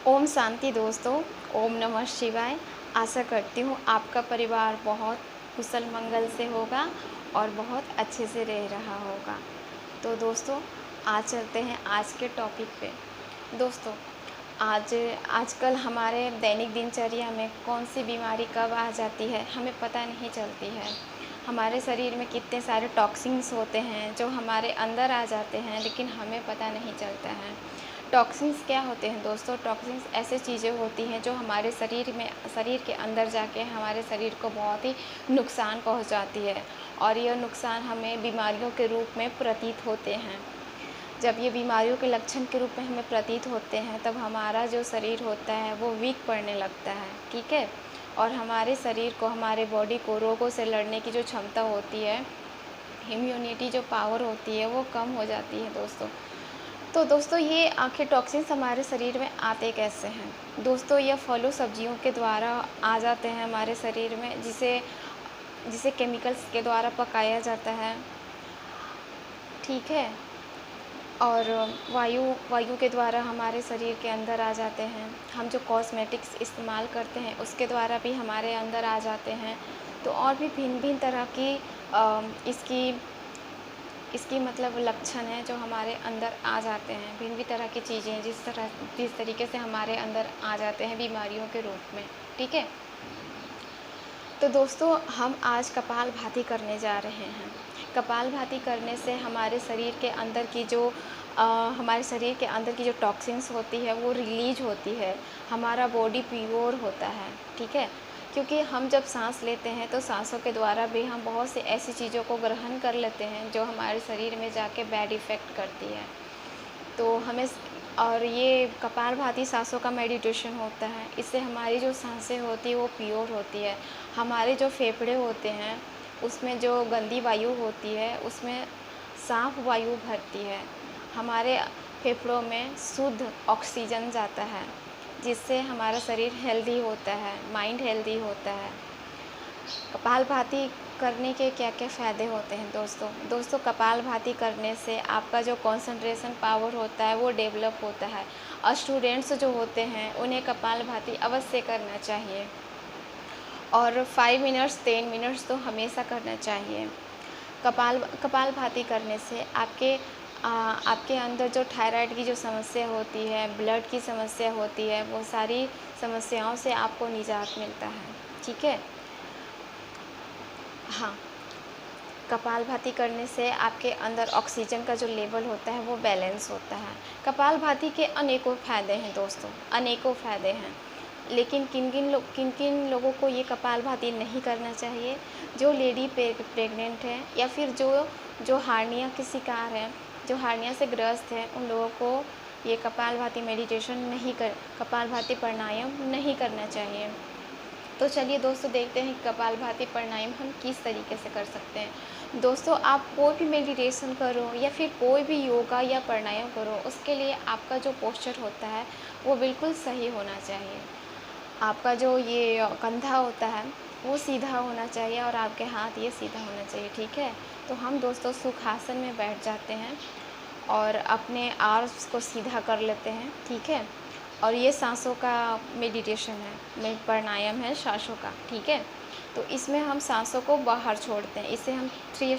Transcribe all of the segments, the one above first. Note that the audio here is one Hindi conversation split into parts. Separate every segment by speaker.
Speaker 1: ओम शांति दोस्तों, ओम नमः शिवाय। आशा करती हूँ आपका परिवार बहुत कुशल मंगल से होगा और बहुत अच्छे से रह रहा होगा। तो दोस्तों, आज चलते हैं आज के टॉपिक पे। दोस्तों, आजकल हमारे दैनिक दिनचर्या में कौन सी बीमारी कब आ जाती है हमें पता नहीं चलती है। हमारे शरीर में कितने सारे टॉक्सिन्स होते हैं जो हमारे अंदर आ जाते हैं, लेकिन हमें पता नहीं चलता है। टॉक्सिन्स क्या होते हैं दोस्तों? टॉक्सिन्स ऐसी चीज़ें होती हैं जो हमारे शरीर के अंदर जाके हमारे शरीर को बहुत ही नुकसान पहुंचाती है, और यह नुकसान हमें बीमारियों के रूप में प्रतीत होते हैं। जब ये बीमारियों के लक्षण के रूप में हमें प्रतीत होते हैं, तब हमारा जो शरीर होता है वो वीक पड़ने लगता है, ठीक है। और हमारे शरीर को, हमारे बॉडी को रोगों से लड़ने की जो क्षमता होती है, इम्यूनिटी जो पावर होती है, वो कम हो जाती है दोस्तों। तो दोस्तों, ये आखिर टॉक्सिन्स हमारे शरीर में आते कैसे हैं? दोस्तों, यह फलों सब्जियों के द्वारा आ जाते हैं हमारे शरीर में, जिसे जिसे केमिकल्स के द्वारा पकाया जाता है, ठीक है। और वायु के द्वारा हमारे शरीर के अंदर आ जाते हैं। हम जो कॉस्मेटिक्स इस्तेमाल करते हैं उसके द्वारा भी हमारे अंदर आ जाते हैं। तो और भी भिन्न भिन्न तरह की इसकी मतलब लक्षण है जो हमारे अंदर आ जाते हैं। भिन्न भिन्न तरह की चीज़ें जिस तरीके से हमारे अंदर आ जाते हैं बीमारियों के रूप में, ठीक है। तो दोस्तों, हम आज कपालभाति करने जा रहे हैं। कपालभाति करने से हमारे शरीर के अंदर की जो टॉक्सिन्स होती है वो रिलीज होती है। हमारा बॉडी प्योर होता है, ठीक है। क्योंकि हम जब सांस लेते हैं तो सांसों के द्वारा भी हम बहुत सी ऐसी चीज़ों को ग्रहण कर लेते हैं जो हमारे शरीर में जाके बैड इफ़ेक्ट करती है। तो हमें और ये कपालभाति सांसों का मेडिटेशन होता है। इससे हमारी जो सांसें होती है वो प्योर होती है। हमारे जो फेफड़े होते हैं उसमें जो गंदी वायु होती है उसमें साफ वायु भरती है। हमारे फेफड़ों में शुद्ध ऑक्सीजन जाता है, जिससे हमारा शरीर हेल्दी होता है, माइंड हेल्दी होता है। कपालभाति करने के क्या क्या फ़ायदे होते हैं दोस्तों? कपालभाति करने से आपका जो कंसंट्रेशन पावर होता है वो डेवलप होता है। और स्टूडेंट्स जो होते हैं उन्हें कपालभाति अवश्य करना चाहिए, और 5 मिनट्स 10 मिनट्स तो हमेशा करना चाहिए। कपालभाति करने से आपके अंदर जो थायराइड की जो समस्या होती है, ब्लड की समस्या होती है, वो सारी समस्याओं से आपको निजात मिलता है, ठीक है। हाँ, कपालभाति करने से आपके अंदर ऑक्सीजन का जो लेवल होता है वो बैलेंस होता है। कपालभाति के अनेकों फ़ायदे हैं दोस्तों, अनेकों फ़ायदे हैं। लेकिन किन किन लोगों को ये कपालभाति नहीं करना चाहिए? जो लेडी प्रेग्नेंट है, या फिर जो हार्निया के शिकार हैं, जो हार्निया से ग्रस्त हैं, उन लोगों को ये कपालभाति प्राणायाम नहीं करना चाहिए। तो चलिए दोस्तों, देखते हैं कपालभाति प्राणायाम हम किस तरीके से कर सकते हैं। दोस्तों, आप कोई भी मेडिटेशन करो या फिर कोई भी योगा या प्राणायाम करो, उसके लिए आपका जो पोस्चर होता है वो बिल्कुल सही होना चाहिए। आपका जो ये कंधा होता है वो सीधा होना चाहिए, और आपके हाथ ये सीधा होना चाहिए, ठीक है। तो हम दोस्तों सुखासन में बैठ जाते हैं और अपने आर्म्स को सीधा कर लेते हैं, ठीक है। और ये सांसों का मेडिटेशन है, प्राणायाम है सांसों का, ठीक है। तो इसमें हम सांसों को बाहर छोड़ते हैं। इसे हम थ्री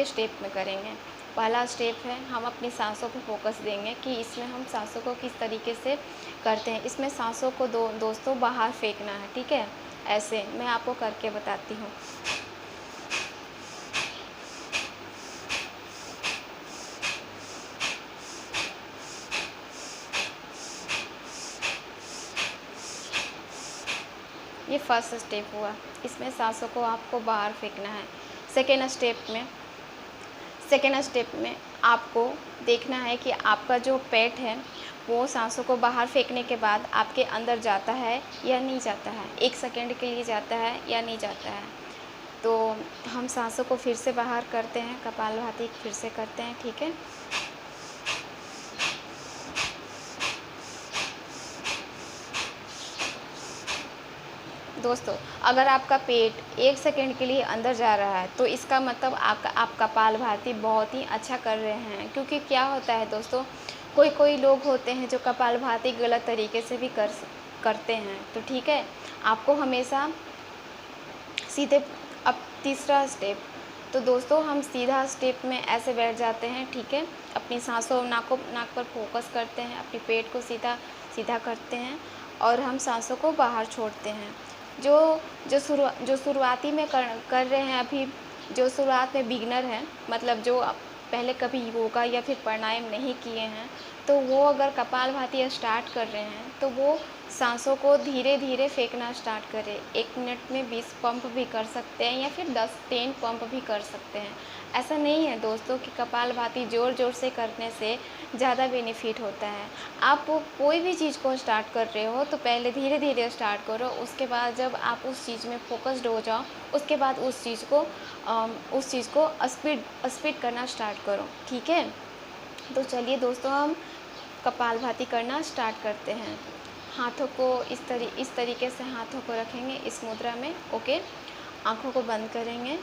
Speaker 1: स्टेप में करेंगे। पहला स्टेप है, हम अपनी सांसों पर फोकस देंगे कि इसमें हम सांसों को किस तरीके से करते हैं। इसमें सांसों को दोस्तों बाहर फेंकना है, ठीक है। ऐसे मैं आपको करके बताती हूँ। ये फर्स्ट स्टेप हुआ, इसमें सांसों को आपको बाहर फेंकना है। सेकेंड स्टेप में आपको देखना है कि आपका जो पेट है वो सांसों को बाहर फेंकने के बाद आपके अंदर जाता है या नहीं जाता है, 1 सेकेंड के लिए जाता है या नहीं जाता है। तो हम सांसों को फिर से बाहर करते हैं, कपालभाति फिर से करते हैं, ठीक है। दोस्तों, अगर आपका पेट 1 सेकेंड के लिए अंदर जा रहा है तो इसका मतलब आप कपालभाति बहुत ही अच्छा कर रहे हैं। क्योंकि क्या होता है दोस्तों, कोई कोई लोग होते हैं जो कपालभाति गलत तरीके से भी करते हैं। तो ठीक है, आपको हमेशा सीधे अब तीसरा स्टेप, तो दोस्तों हम सीधा स्टेप में ऐसे बैठ जाते हैं। ठीक है, अपनी सांसों नाक पर फोकस करते हैं, अपने पेट को सीधा सीधा करते हैं और हम सांसों को बाहर छोड़ते हैं। जो जो शुरुआती में कर रहे हैं अभी, जो शुरुआत में बिगिनर हैं, मतलब जो पहले कभी योगा या फिर प्राणायाम नहीं किए हैं, तो वो अगर कपालभाति स्टार्ट कर रहे हैं तो वो सांसों को धीरे धीरे फेंकना स्टार्ट करें। 1 मिनट में 20 पंप भी कर सकते हैं या फिर 10-10 पंप भी कर सकते हैं। ऐसा नहीं है दोस्तों कि कपालभाति ज़ोर ज़ोर से करने से ज़्यादा बेनिफिट होता है। आप कोई भी चीज़ को स्टार्ट कर रहे हो तो पहले धीरे धीरे स्टार्ट करो, उसके बाद जब आप उस चीज़ में फोकस्ड हो जाओ, उसके बाद उस चीज़ को स्पीड करना स्टार्ट करो। ठीक है, तो चलिए दोस्तों हम कपालभाति करना स्टार्ट करते हैं। हाथों को इस तरीके से हाथों को रखेंगे इस मुद्रा में। ओके, आँखों को बंद करेंगे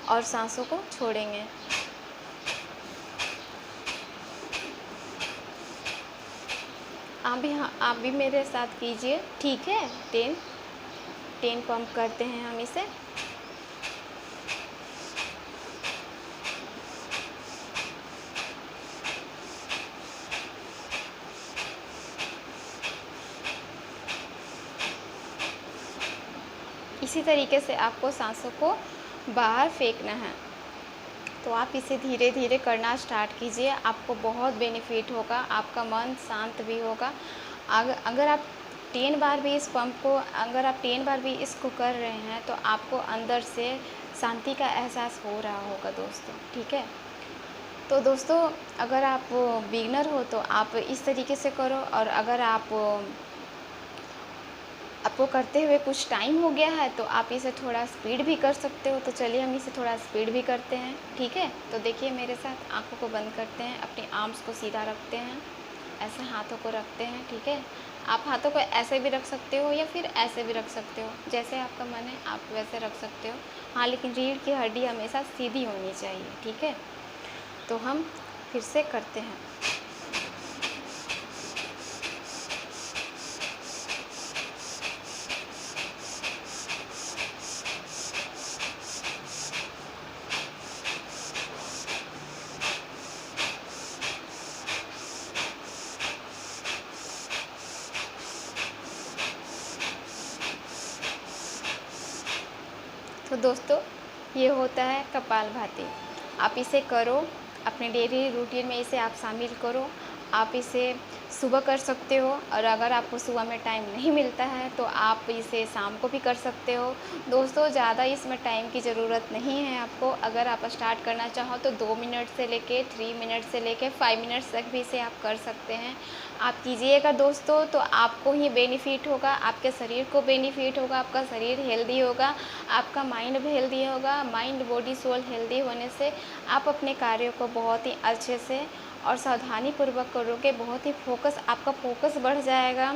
Speaker 1: और सांसों को छोड़ेंगे। आप भी मेरे साथ कीजिए। ठीक है, 10 पंप करते हैं हम इसे। इसी तरीके से आपको सांसों को बाहर फेंकना है। तो आप इसे धीरे धीरे करना स्टार्ट कीजिए, आपको बहुत बेनिफिट होगा, आपका मन शांत भी होगा। अगर आप 10 बार भी इस पंप को अगर आप 10 बार भी इसको कर रहे हैं तो आपको अंदर से शांति का एहसास हो रहा होगा दोस्तों। ठीक है, तो दोस्तों अगर आप बिगिनर हो तो आप इस तरीके से करो, और अगर आपको करते हुए कुछ टाइम हो गया है तो आप इसे थोड़ा स्पीड भी कर सकते हो। तो चलिए हम इसे थोड़ा स्पीड भी करते हैं। ठीक है, तो देखिए मेरे साथ, आंखों को बंद करते हैं, अपने आर्म्स को सीधा रखते हैं, ऐसे हाथों को रखते हैं। ठीक है, आप हाथों को ऐसे भी रख सकते हो या फिर ऐसे भी रख सकते हो, जैसे आपका मन है आप वैसे रख सकते हो। हाँ, लेकिन रीढ़ की हड्डी हमेशा सीधी होनी चाहिए। ठीक है, तो हम फिर से करते हैं। तो दोस्तों ये होता है कपालभाति। आप इसे करो, अपने डेली रूटीन में इसे आप शामिल करो। आप इसे सुबह कर सकते हो, और अगर आपको सुबह में टाइम नहीं मिलता है तो आप इसे शाम को भी कर सकते हो। दोस्तों ज़्यादा इसमें टाइम की ज़रूरत नहीं है आपको। अगर आप स्टार्ट करना चाहो तो 2 मिनट से लेके 3 मिनट से लेके 5 मिनट्स तक भी इसे आप कर सकते हैं। आप कीजिएगा दोस्तों, तो आपको ही बेनिफिट होगा, आपके शरीर को बेनिफिट होगा, आपका शरीर हेल्दी होगा, आपका माइंड भी हेल्दी होगा। माइंड बॉडी सोल हेल्दी होने से आप अपने कार्यों को बहुत ही अच्छे से और सावधानीपूर्वक करोगे। बहुत ही आपका फोकस बढ़ जाएगा।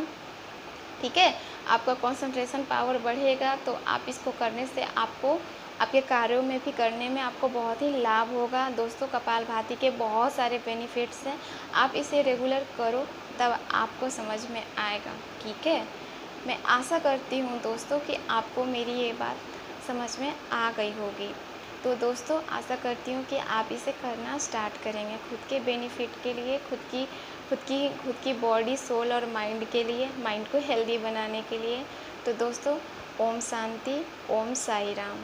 Speaker 1: ठीक है, आपका कंसंट्रेशन पावर बढ़ेगा। तो आप इसको करने से आपको आपके कार्यों में भी करने में आपको बहुत ही लाभ होगा। दोस्तों कपालभाति के बहुत सारे बेनिफिट्स हैं, आप इसे रेगुलर करो तब आपको समझ में आएगा। ठीक है, मैं आशा करती हूँ दोस्तों कि आपको मेरी ये बात समझ में आ गई होगी। तो दोस्तों आशा करती हूँ कि आप इसे करना स्टार्ट करेंगे खुद के बेनिफिट के लिए, खुद की बॉडी सोल और माइंड के लिए, माइंड को हेल्दी बनाने के लिए। तो दोस्तों ओम शांति, ओम साई राम।